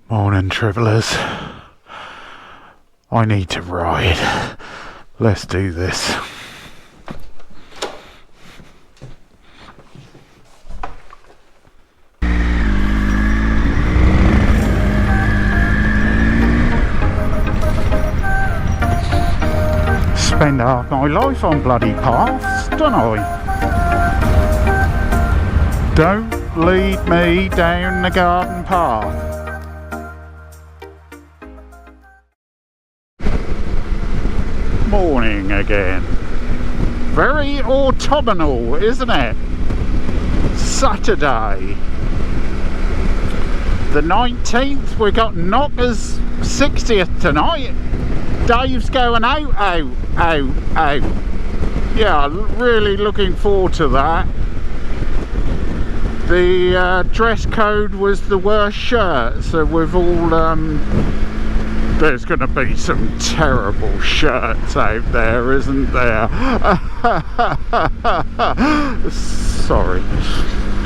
Morning, travellers. I need to ride. Let's do this. Spend half my life on bloody paths, don't I? Don't lead me down the garden path. Morning again. Very autumnal, isn't it? Saturday the 19th, we got Knocker's 60th tonight. Dave's going out. Yeah, really looking forward to that. The dress code was the worst shirt, so we've all there's going to be some terrible shirts out there, isn't there? Sorry,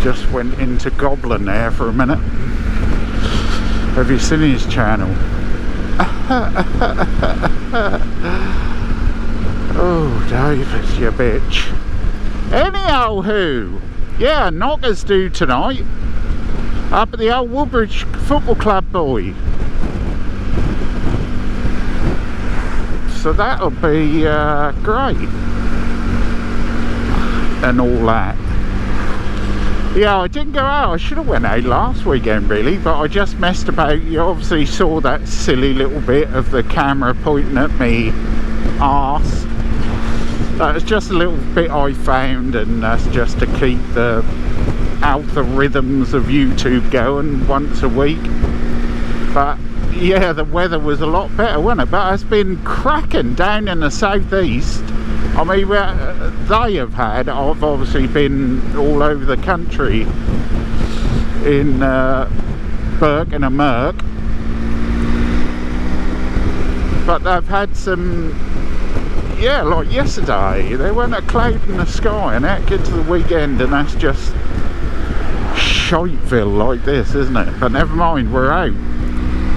just went into Goblin there for a minute. Have you seen his channel? Oh, David, you bitch. Anyhow, yeah, Knockers do tonight up at the old Woodbridge Football Club, boy. So that'll be great and all that. Yeah, I didn't go out. I should have went out last weekend really, but I just messed about. You obviously saw that silly little bit of the camera pointing at me arse. That was just a little bit I found, and that's just to keep the algorithms of YouTube going once a week. But yeah, the weather was a lot better, wasn't it? But it's been cracking down in the southeast. I mean, they have had, I've obviously been all over the country in Burke and a Merc, but they've had some, yeah, like yesterday, there weren't a cloud in the sky, and that gets to the weekend and that's just shiteville like this, isn't it? But never mind, we're out.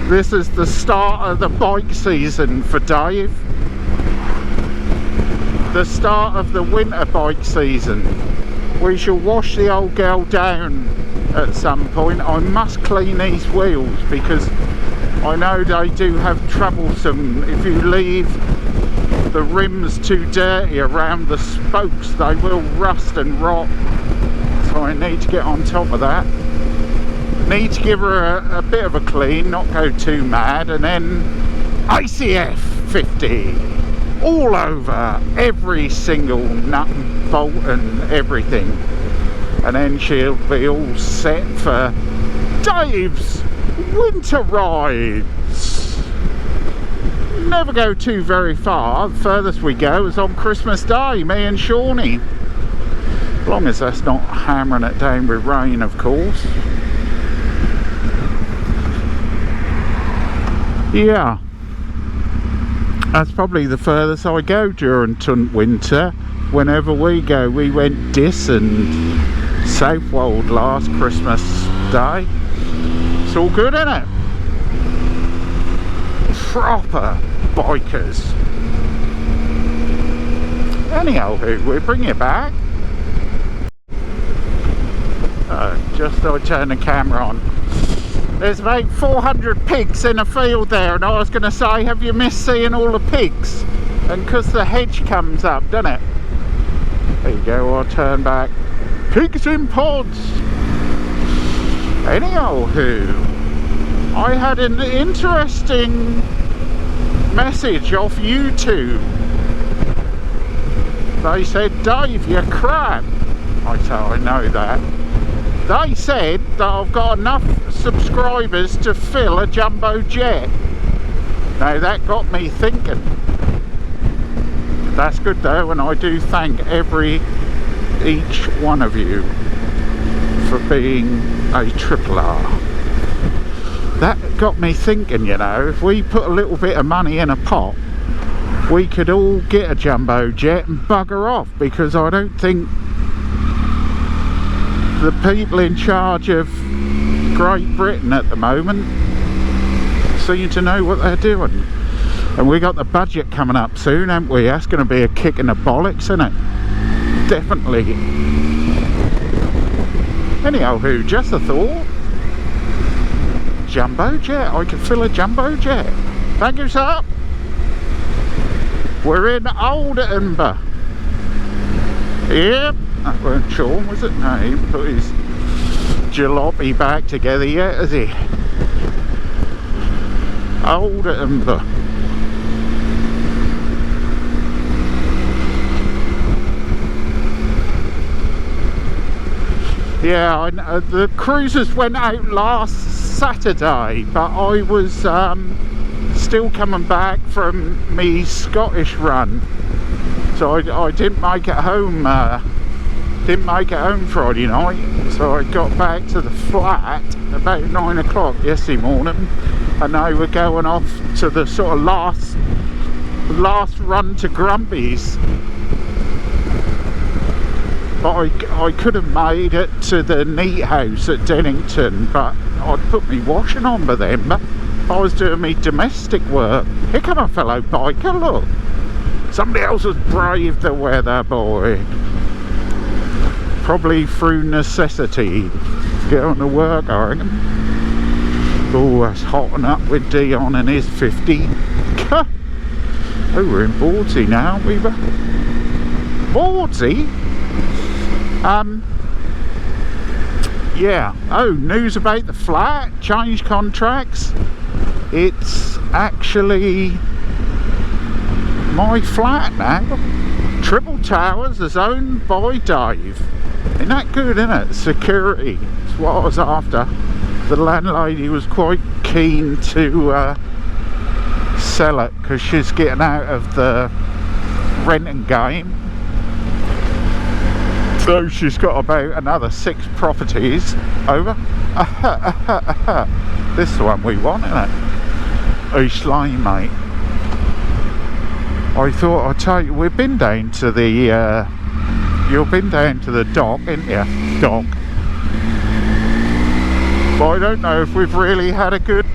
This is the start of the bike season for Dave. The start of the winter bike season. We shall wash the old girl down at some point. I must clean these wheels because I know they do have troublesome. If you leave the rims too dirty around the spokes, they will rust and rot. So I need to get on top of that. Need to give her a bit of a clean, not go too mad, and then ICF 50 all over every single nut and bolt and everything, and then she'll be all set for Dave's winter rides. Never go too very far. The furthest we go is on Christmas Day, me and Shawnee, as long as that's not hammering it down with rain, of course. Yeah, that's probably the furthest I go during winter. Whenever we go, we went Diss and Southwold last Christmas Day. It's all good, isn't it? Proper bikers. Anyhow, we'll bring you back. Just thought I'd turn the camera on. There's about 400 pigs in a field there, and I was going to say, have you missed seeing all the pigs? And because the hedge comes up, doesn't it? There you go, I'll turn back. Pigs in pods! Anyhow, I had an interesting message off YouTube. They said, Dave, you're crap. I said, I know that. They said that I've got enough subscribers to fill a jumbo jet. Now that got me thinking. That's good though, and I do thank each one of you for being a triple R. That got me thinking, you know, if we put a little bit of money in a pot, we could all get a jumbo jet and bugger off, because I don't think the people in charge of Great Britain at the moment seem to know what they're doing. And we got the budget coming up soon, haven't we? That's going to be a kick in the bollocks, isn't it? Definitely. Anyhow, just a thought. Jumbo jet. I could fill a jumbo jet. Thank you, sir. We're in Old Edinburgh. Yep. That weren't Sean, was it? No, he didn't put his jalopy back together yet, has he? Old Edinburgh. Yeah, the cruises went out last Saturday, but I was still coming back from me Scottish run, so I didn't make it home. Didn't make it home Friday night, so I got back to the flat about 9 o'clock yesterday morning, and they were going off to the sort of last run to Grumpy's. But I could have made it to the Neat House at Dennington, but I'd put me washing on by then. But I was doing me domestic work. Here come a fellow biker, look. Somebody else has braved the weather, boy. Probably through necessity. Get on to work, I reckon. Oh, that's hotting up with Dion and his 50. Oh, we're in Bawdsey now, aren't we? Bawdsey? Yeah. Oh, news about the flat. Changed contracts. It's actually my flat now. Triple Towers is owned by Dave. Isn't that good, isn't it? Security. That's what I was after. The landlady was quite keen to sell it because she's getting out of the renting game. So she's got about another 6 properties over. This is the one we want, isn't it? East Lane, mate. I thought I'd tell you, we've been down to the you've been down to the dock, ain't you? Dock. But I don't know if we've really had a good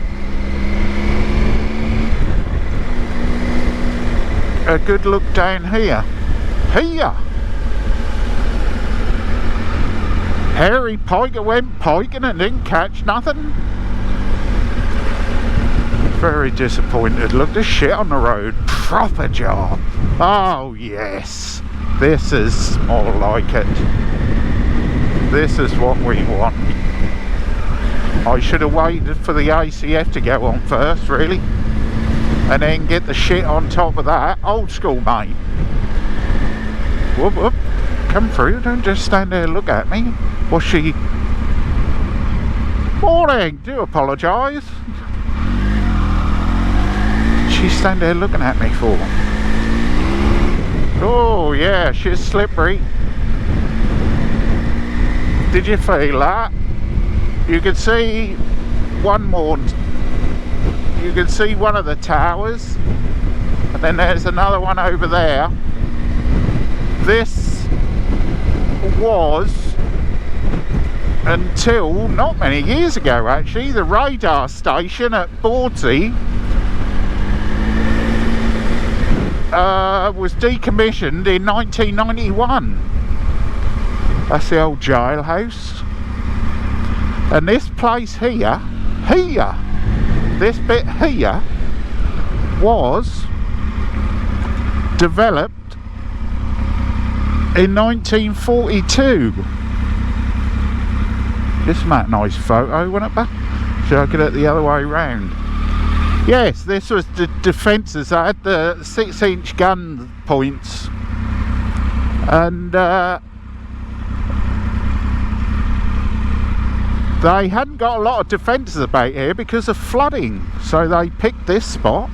look down here. Harry Piker went piking and didn't catch nothing. Very disappointed. Look, the shit on the road. Proper job. Oh yes, this is more like it. This is what we want. I should have waited for the ACF to go on first, really, and then get the shit on top of that. Old school, mate. Whoop whoop. Come through, don't just stand there and look at me. What's she? Morning, do apologise. She's standing there looking at me for? Oh yeah, she's slippery. Did you feel that? You could see one more. You could see one of the towers, and then there's another one over there. This was, until not many years ago actually, the radar station at Bawdsey was decommissioned in 1991. That's the old jailhouse. And this place here, this bit here, was developed in 1942. This is a nice photo, wasn't it, back? Should I get it the other way round? Yes, this was the defences. I had the 6-inch gun points, and they hadn't got a lot of defences about here because of flooding, so they picked this spot.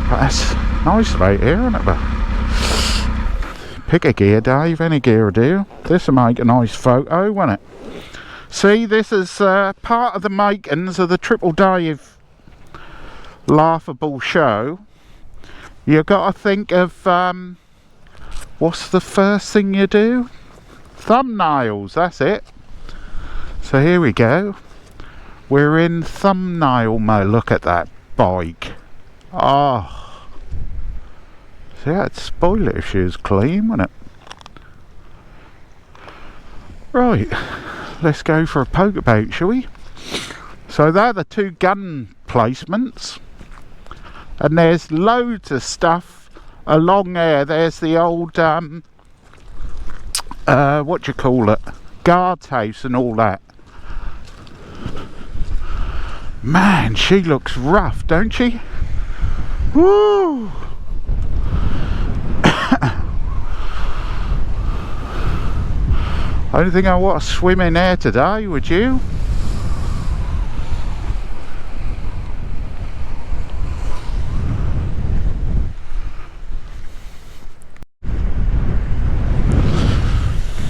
But that's nice about here, isn't it? Pick a gear, Dave, any gear will do. This will make a nice photo, won't it? See, this is part of the makings of the Triple Dave laughable show. You got to think of what's the first thing you do? Thumbnails, that's it. So here we go. We're in thumbnail mode. Look at that bike. Oh. See, that'd spoil it if she was clean, wouldn't it? Right. Let's go for a poke about, shall we? So they're the two gun placements. And there's loads of stuff along there. There's the old, what do you call it? Guard's house and all that. Man, she looks rough, don't she? Woo! I don't think I want to swim in there today, would you?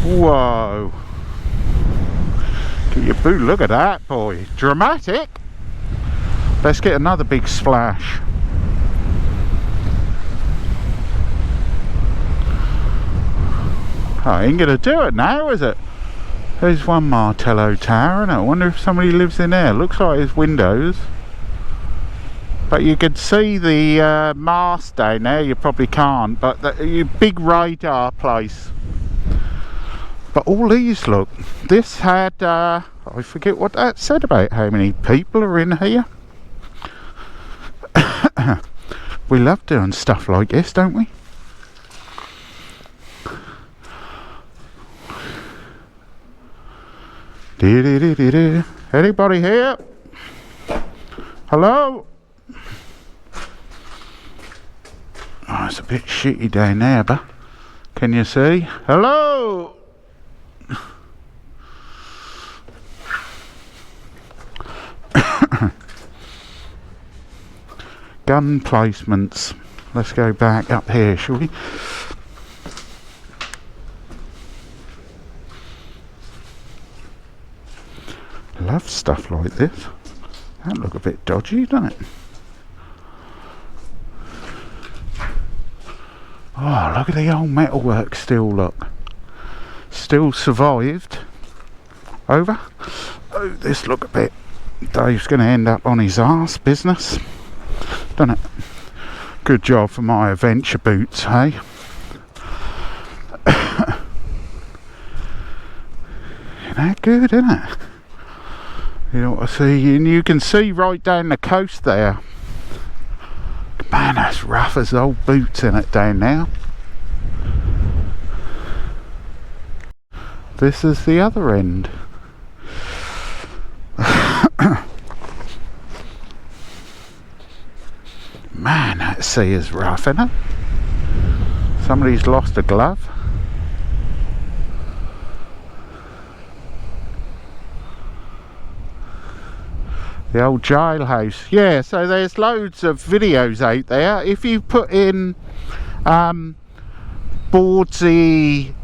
Whoa. Get your boot, look at that, boy. Dramatic. Let's get another big splash. I ain't gonna do it now, is it? There's one Martello tower, and I wonder if somebody lives in there. Looks like there's windows. But you can see the mast down there. You probably can't, but the big radar place. But all these, look, this had, I forget what that said about how many people are in here. We love doing stuff like this, don't we? Anybody here? Hello? Oh, it's a bit shitty down there, but can you see? Hello? Gun placements. Let's go back up here, shall we? Love stuff like this. That look a bit dodgy, doesn't it? Oh, look at the old metalwork still, look. Still survived. Over. Oh, this look a bit... Dave's going to end up on his arse business. Done it. Good job for my adventure boots, hey? Isn't that good, isn't it? You know what I see? And you can see right down the coast there. Man, that's rough as old boots in it down now. This is the other end. Man, that sea is rough, isn't it? Somebody's lost a glove. The old jailhouse. Yeah, so there's loads of videos out there. If you put in Bawdsey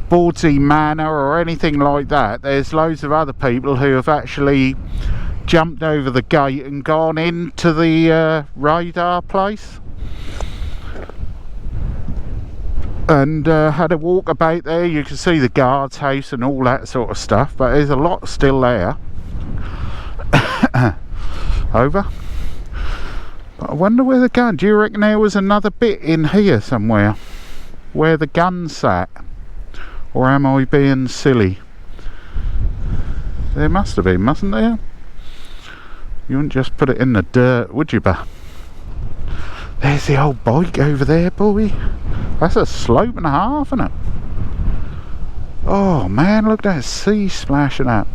Bawdsey Manor or anything like that, there's loads of other people who have actually jumped over the gate and gone into the radar place and had a walk about there. You can see the guard's house and all that sort of stuff, but there's a lot still there. Over. But I wonder where the gun... Do you reckon there was another bit in here somewhere where the gun sat? Or am I being silly? There must have been, mustn't there? You wouldn't just put it in the dirt, would you, bah? There's the old bike over there, boy. That's a slope and a half, isn't it? Oh, man, look at that sea splashing up.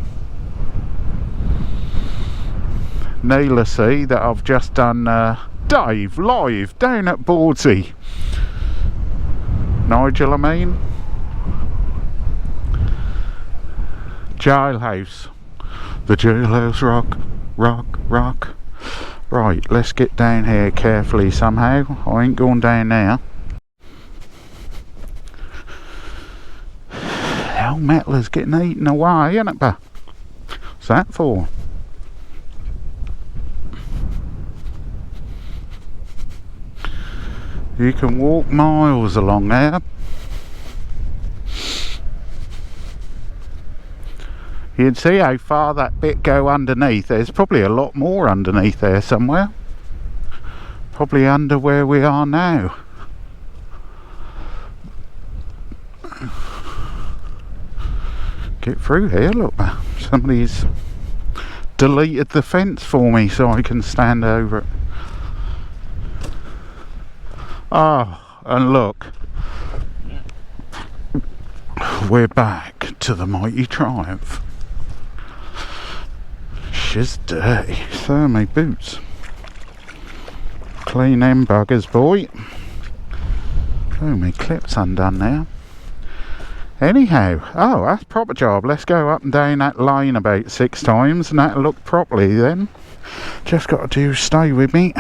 Needless to say that I've just done Dave live down at Bawdsey. Nigel, I mean. Jailhouse. The jailhouse rock. Rock. Right, let's get down here carefully somehow. I ain't going down there. The old metal is getting eaten away, isn't it, bah? What's that for? You can walk miles along there. You can see how far that bit go underneath. There's probably a lot more underneath there somewhere. Probably under where we are now. Get through here, look. Somebody's deleted the fence for me so I can stand over it. Oh, and look. We're back to the mighty Triumph. She's dirty. So are my boots. Clean them buggers, boy. Oh, my clip's undone now. Anyhow, oh, that's a proper job. Let's go up and down that lane about 6 times and that'll look properly then. Just got to do, stay with me.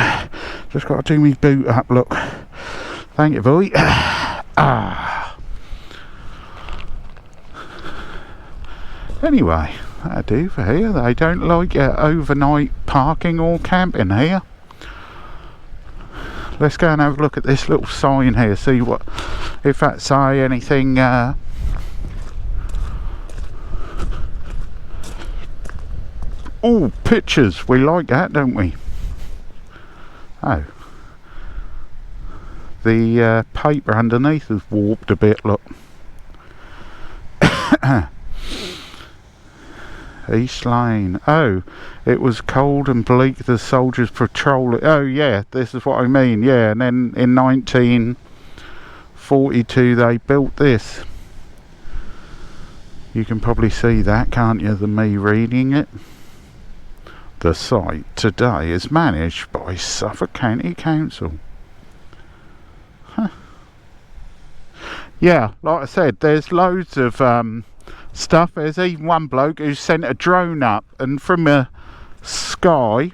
Just got to do me boot up, look. Thank you, boy. Ah. Anyway, that'll do for here. They don't like overnight parking or camping here. Let's go and have a look at this little sign here, see what, if that say anything. Oh, pictures, we like that, don't we? Oh, the paper underneath has warped a bit, look. East Lane. Oh, it was cold and bleak, the soldiers patrolling. Oh yeah, this is what I mean. Yeah, and then in 1942 they built this. You can probably see that, can't you, than me reading it. The site today is managed by Suffolk County Council. Huh. Yeah, like I said, there's loads of stuff. There's even one bloke who sent a drone up, and from the sky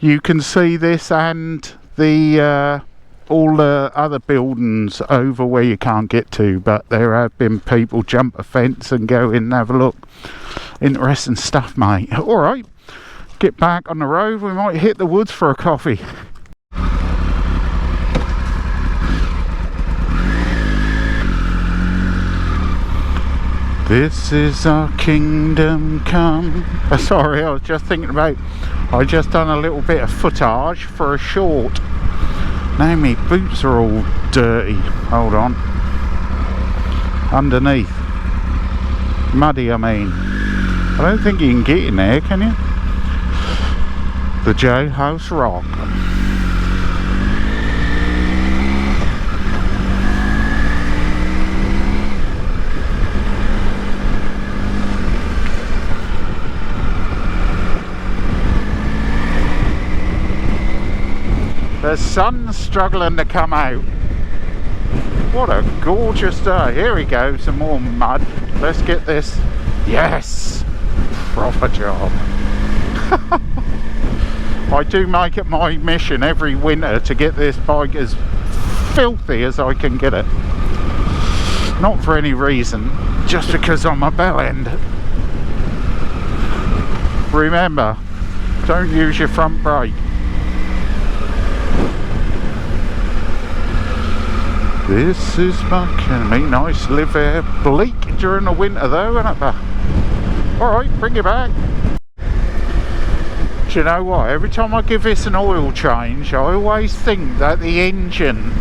you can see this and the all the other buildings over where you can't get to, but there have been people jump a fence and go in and have a look. Interesting stuff, mate. Alright, get back on the road. We might hit the woods for a coffee. This is our kingdom come. Sorry, I was just thinking about, I just done a little bit of footage for a short. Now my boots are all dirty. Hold on. Underneath. Muddy, I mean. I don't think you can get in there, can you? The Jailhouse Rock. The sun's struggling to come out. What a gorgeous day. Here we go, some more mud. Let's get this. Yes! Proper job. I do make it my mission every winter to get this bike as filthy as I can get it. Not for any reason, just because I'm a bell end. Remember, don't use your front brake. This is fucking me. Nice live there. Bleak during the winter though, isn't it? Alright, bring it back. Do you know what? Every time I give this an oil change, I always think that the engine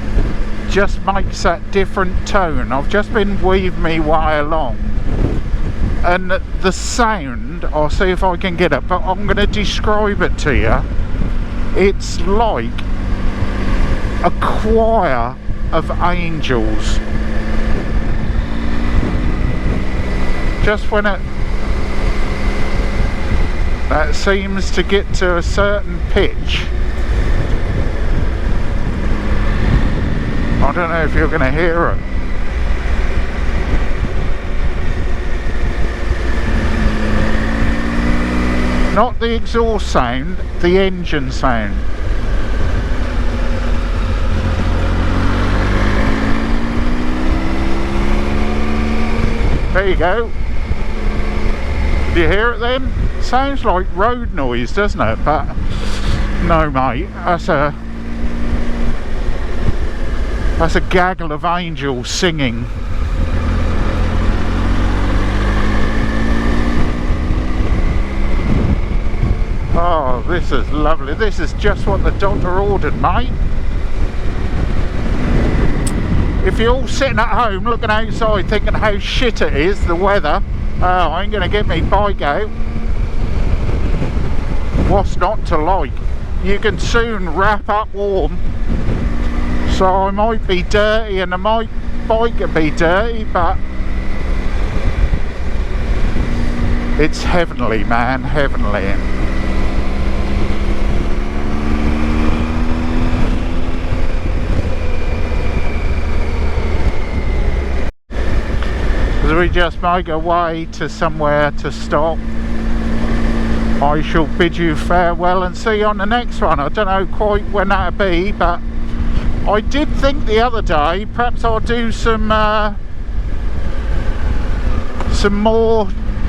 just makes that different tone. I've just been weaving me way along. And the sound, I'll see if I can get it, but I'm going to describe it to you. It's like a choir of angels. Just when that seems to get to a certain pitch. I don't know if you're going to hear it. Not the exhaust sound, the engine sound. There you go. Do you hear it then? Sounds like road noise, doesn't it? But no, mate, that's a gaggle of angels singing. this is lovely. This is just what the doctor ordered, mate. If you're all sitting at home looking outside thinking how shit it is, the weather, I ain't gonna get me bike out. What's not to like? You can soon wrap up warm. So I might be dirty and my bike could be dirty, but it's heavenly, man, heavenly. As we just make our way to somewhere to stop, I shall bid you farewell and see you on the next one. I don't know quite when that'll be, but I did think the other day perhaps I'll do some more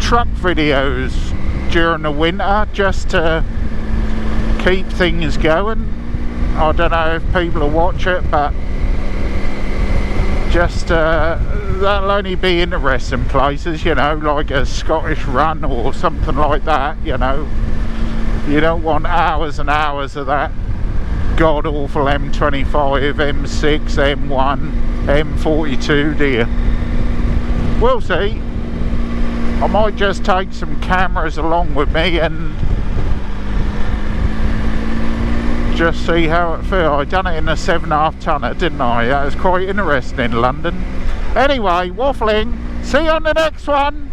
truck videos during the winter just to keep things going. I don't know if people will watch it, but just that'll only be interesting places, you know, like a Scottish run or something like that, you know. You don't want hours and hours of that god awful M25, M6, M1, M42, do you? We'll see. I might just take some cameras along with me and just see how it feels. I done it in a 7.5 tonner, didn't I? That was quite interesting in London. Anyway, waffling. See you on the next one.